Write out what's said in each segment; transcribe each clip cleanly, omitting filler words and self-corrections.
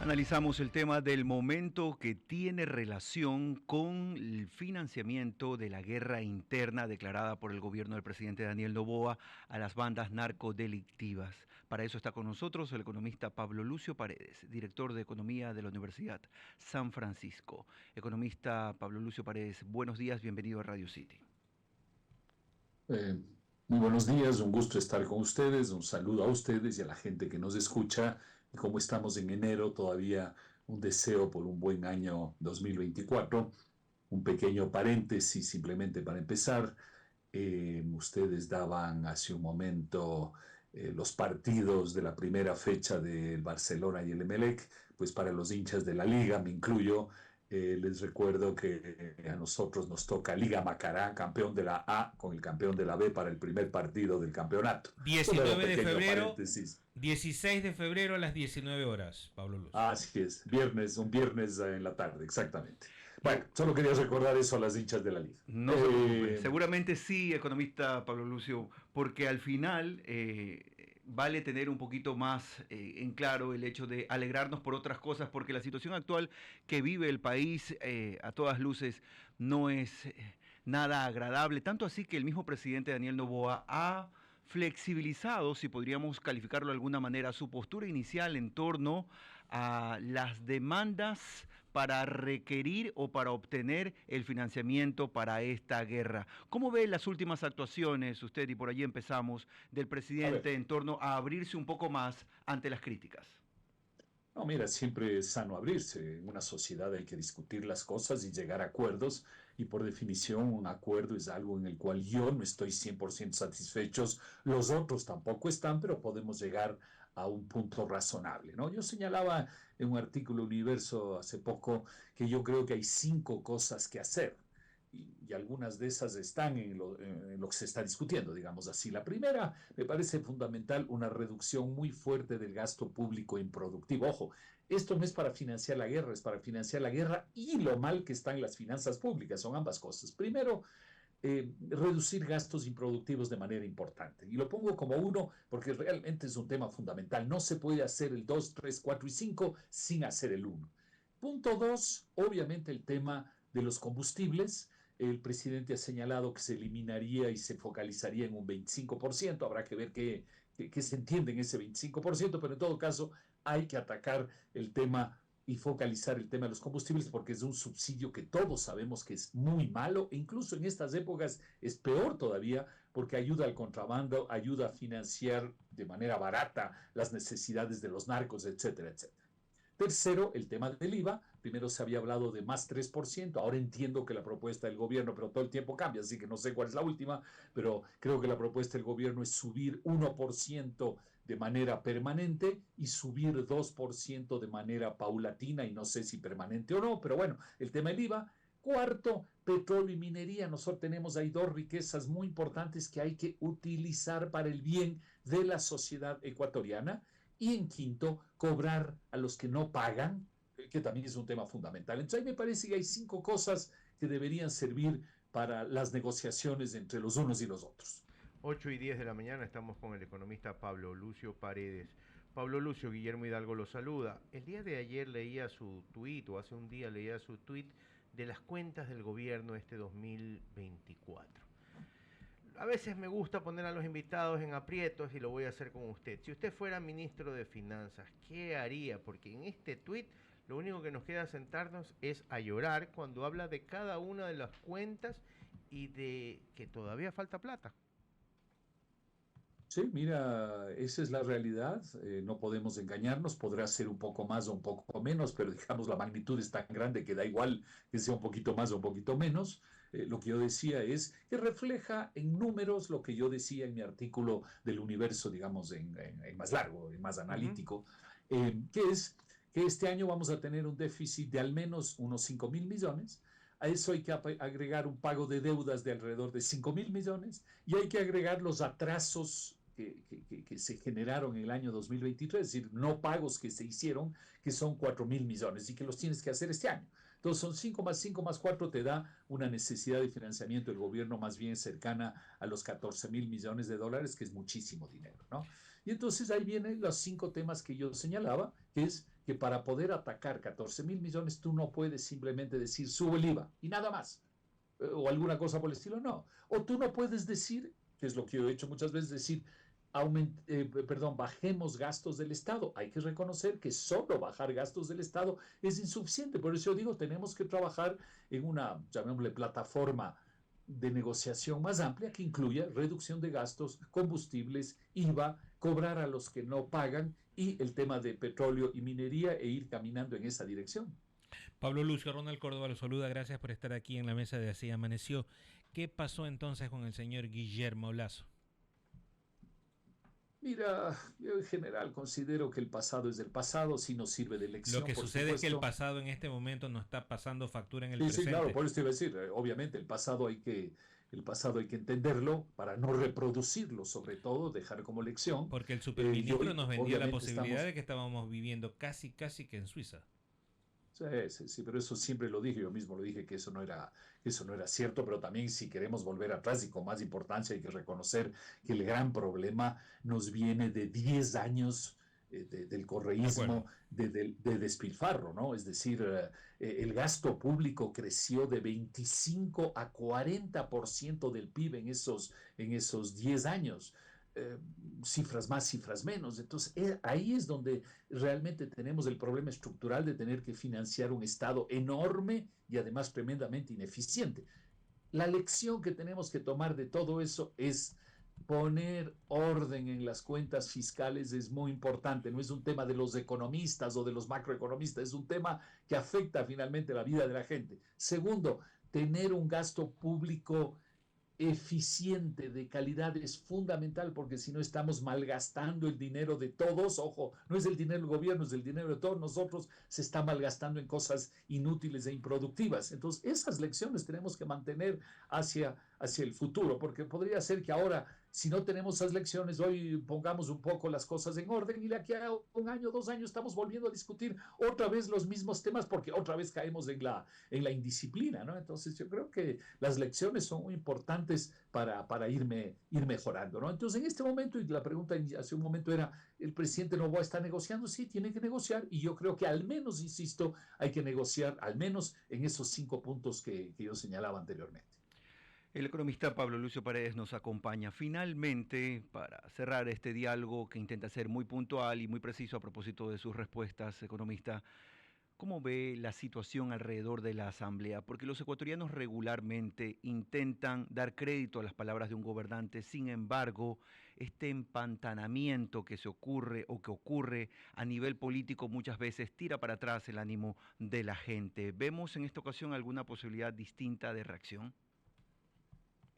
Analizamos el tema del momento que tiene relación con el financiamiento de la guerra interna declarada por el gobierno del presidente Daniel Noboa a las bandas narcodelictivas. Para eso está con nosotros el economista Pablo Lucio Paredes, director de Economía de la Universidad San Francisco. Economista Pablo Lucio Paredes, buenos días, bienvenido a Radio City. Eh, Muy buenos días, un gusto estar con ustedes, un saludo a ustedes y a la gente que nos escucha. Y como estamos en enero, todavía un deseo por un buen año 2024. Un pequeño paréntesis simplemente para empezar. Ustedes daban hace un momento los partidos de la primera fecha del Barcelona y el Emelec, pues para los hinchas de la liga, me incluyo. Les recuerdo que a nosotros nos toca Liga Macará, campeón de la A con el campeón de la B para el primer partido del campeonato. Solo era un 19 de pequeño febrero, paréntesis. 16 de febrero a las 19 horas, Pablo Luz. Así es, viernes, un viernes en la tarde, exactamente. Bueno, solo quería recordar eso a las hinchas de la liga. No se preocupe, seguramente sí, economista Pablo Lucio, porque al final vale tener un poquito más en claro el hecho de alegrarnos por otras cosas, porque la situación actual que vive el país a todas luces no es nada agradable, tanto así que el mismo presidente Daniel Noboa ha flexibilizado, si podríamos calificarlo de alguna manera, su postura inicial en torno a las demandas para requerir o para obtener el financiamiento para esta guerra. ¿Cómo ve las últimas actuaciones, usted, y por allí empezamos, del A presidente ver, en torno a abrirse un poco más ante las críticas? no, mira, siempre es sano abrirse. En una sociedad hay que discutir las cosas y llegar a acuerdos. Y por definición, un acuerdo es algo en el cual yo no estoy 100% satisfechos. Los otros tampoco están, pero podemos llegar a un punto razonable, ¿no? Yo señalaba en un artículo Universo hace poco que yo creo que hay 5 cosas que hacer. Y algunas de esas están en lo que se está discutiendo, digamos así. La primera, me parece fundamental, una reducción muy fuerte del gasto público improductivo. Ojo, esto no es para financiar la guerra, es para financiar la guerra y lo mal que están las finanzas públicas, son ambas cosas. Primero, reducir gastos improductivos de manera importante. Y lo pongo como uno porque realmente es un tema fundamental. No se puede hacer el 2, 3, 4 y 5 sin hacer el uno. Punto 2, obviamente el tema de los combustibles. El presidente ha señalado que se eliminaría y se focalizaría en un 25%. Habrá que ver qué se entiende en ese 25%, pero en todo caso hay que atacar el tema y focalizar el tema de los combustibles porque es un subsidio que todos sabemos que es muy malo e incluso en estas épocas es peor todavía porque ayuda al contrabando, ayuda a financiar de manera barata las necesidades de los narcos, etcétera, etcétera. Tercero, el tema del IVA. Primero se había hablado de más 3%. Ahora entiendo que la propuesta del gobierno, pero todo el tiempo cambia, así que no sé cuál es la última, pero creo que la propuesta del gobierno es subir 1% de manera permanente y subir 2% de manera paulatina, y no sé si permanente o no, pero bueno, el tema del IVA. Cuarto, petróleo y minería. Nosotros tenemos ahí dos riquezas muy importantes que hay que utilizar para el bien de la sociedad ecuatoriana. Y en quinto, cobrar a los que no pagan, que también es un tema fundamental. Entonces, ahí me parece que hay 5 cosas que deberían servir para las negociaciones entre los unos y los otros. 8 y 10 de la mañana estamos con el economista Pablo Lucio Paredes. Pablo Lucio, Guillermo Hidalgo lo saluda. El día de ayer leía su tuit, o hace un día leía su tuit, de las cuentas del gobierno este 2024. A veces me gusta poner a los invitados en aprietos y lo voy a hacer con usted. Si usted fuera ministro de Finanzas, ¿qué haría? Porque en este tuit lo único que nos queda sentarnos es a llorar cuando habla de cada una de las cuentas y de que todavía falta plata. Sí, mira, esa es la realidad. No podemos engañarnos. Podrá ser un poco más o un poco menos, pero digamos la magnitud es tan grande que da igual que sea un poquito más o un poquito menos. Lo que yo decía es que refleja en números lo que yo decía en mi artículo del Universo, digamos, en más largo, en más Uh -huh. analítico, que es que este año vamos a tener un déficit de al menos unos 5.000 millones. A eso hay que agregar un pago de deudas de alrededor de 5.000 millones y hay que agregar los atrasos que se generaron en el año 2023, es decir, no pagos que se hicieron, que son 4.000 millones y que los tienes que hacer este año. Entonces son 5 más 5 más 4 te da una necesidad de financiamiento del gobierno más bien cercana a los 14.000 millones de dólares, que es muchísimo dinero, ¿no? Y entonces ahí vienen los 5 temas que yo señalaba, que es que para poder atacar 14.000 millones tú no puedes simplemente decir sube el IVA y nada más, o alguna cosa por el estilo, no. O tú no puedes decir, que es lo que yo he hecho muchas veces, decir, bajemos gastos del Estado. Hay que reconocer que solo bajar gastos del Estado es insuficiente. Por eso yo digo, tenemos que trabajar en una, llamémosle, plataforma de negociación más amplia que incluya reducción de gastos, combustibles, IVA, cobrar a los que no pagan y el tema de petróleo y minería e ir caminando en esa dirección. Pablo Lucio, Ronald Córdoba lo saluda, gracias por estar aquí en la mesa de Así Amaneció. ¿Qué pasó entonces con el señor Guillermo Lasso? Mira, yo en general considero que el pasado es del pasado, si no sirve de lección. Lo que sucede es que el pasado en este momento no está pasando factura en el presente. Sí, claro, por eso te iba a decir, obviamente el pasado hay que entenderlo para no reproducirlo, sobre todo dejar como lección. Porque el superministro nos vendía la posibilidad de que estábamos viviendo casi que en Suiza. Sí, pero eso siempre lo dije, yo mismo lo dije que eso no era cierto, pero también si queremos volver atrás y con más importancia hay que reconocer que el gran problema nos viene de 10 años del correísmo, de despilfarro, ¿no? Es decir, el gasto público creció de 25 a 40% del PIB en esos 10 años. Cifras más, cifras menos. Entonces, ahí es donde realmente tenemos el problema estructural de tener que financiar un Estado enorme y además tremendamente ineficiente. La lección que tenemos que tomar de todo eso es poner orden en las cuentas fiscales. Es muy importante, no es un tema de los economistas o de los macroeconomistas, es un tema que afecta finalmente la vida de la gente. Segundo, tener un gasto público eficiente, de calidad, es fundamental, porque si no estamos malgastando el dinero de todos. Ojo, no es el dinero del gobierno, es el dinero de todos nosotros, se está malgastando en cosas inútiles e improductivas. Entonces, esas lecciones tenemos que mantener hacia el futuro, porque podría ser que ahora, si no tenemos esas lecciones, hoy pongamos un poco las cosas en orden y de aquí a 1 año, 2 años estamos volviendo a discutir otra vez los mismos temas, porque otra vez caemos en la indisciplina, ¿no? Entonces yo creo que las lecciones son muy importantes para ir mejorando, ¿no? Entonces en este momento, y la pregunta hace un momento era, ¿el presidente Noboa está negociando? Sí, tiene que negociar, y yo creo que al menos, insisto, hay que negociar al menos en esos 5 puntos que yo señalaba anteriormente. El economista Pablo Lucio Paredes nos acompaña. Finalmente, para cerrar este diálogo que intenta ser muy puntual y muy preciso a propósito de sus respuestas, economista, ¿cómo ve la situación alrededor de la Asamblea? Porque los ecuatorianos regularmente intentan dar crédito a las palabras de un gobernante, sin embargo, este empantanamiento que ocurre a nivel político muchas veces tira para atrás el ánimo de la gente. ¿Vemos en esta ocasión alguna posibilidad distinta de reacción?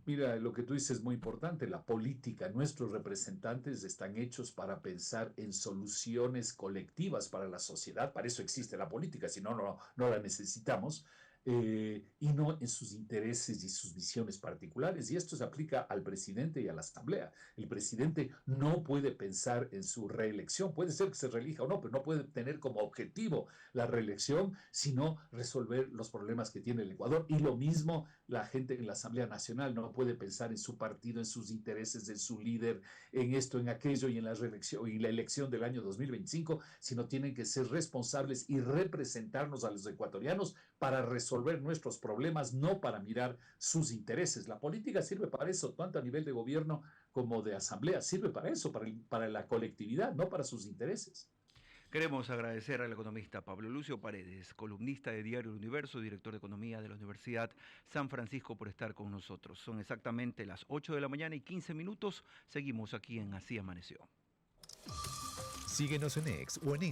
Mira, lo que tú dices es muy importante. La política, nuestros representantes están hechos para pensar en soluciones colectivas para la sociedad. Para eso existe la política, si no, no la necesitamos. Y no en sus intereses y sus visiones particulares. Y esto se aplica al presidente y a la Asamblea. El presidente no puede pensar en su reelección. Puede ser que se reelija o no, pero no puede tener como objetivo la reelección, sino resolver los problemas que tiene el Ecuador. Y lo mismo la gente en la Asamblea Nacional no puede pensar en su partido, en sus intereses, en su líder, en esto, en aquello y en la reelección y la elección del año 2025, sino tienen que ser responsables y representarnos a los ecuatorianos para resolver nuestros problemas, no para mirar sus intereses. La política sirve para eso, tanto a nivel de gobierno como de asamblea, sirve para eso, para la colectividad, no para sus intereses. Queremos agradecer al economista Pablo Lucio Paredes, columnista de Diario El Universo, director de Economía de la Universidad San Francisco, por estar con nosotros. Son exactamente las 8 de la mañana y 15 minutos. Seguimos aquí en Así Amaneció. Síguenos en X o en Instagram.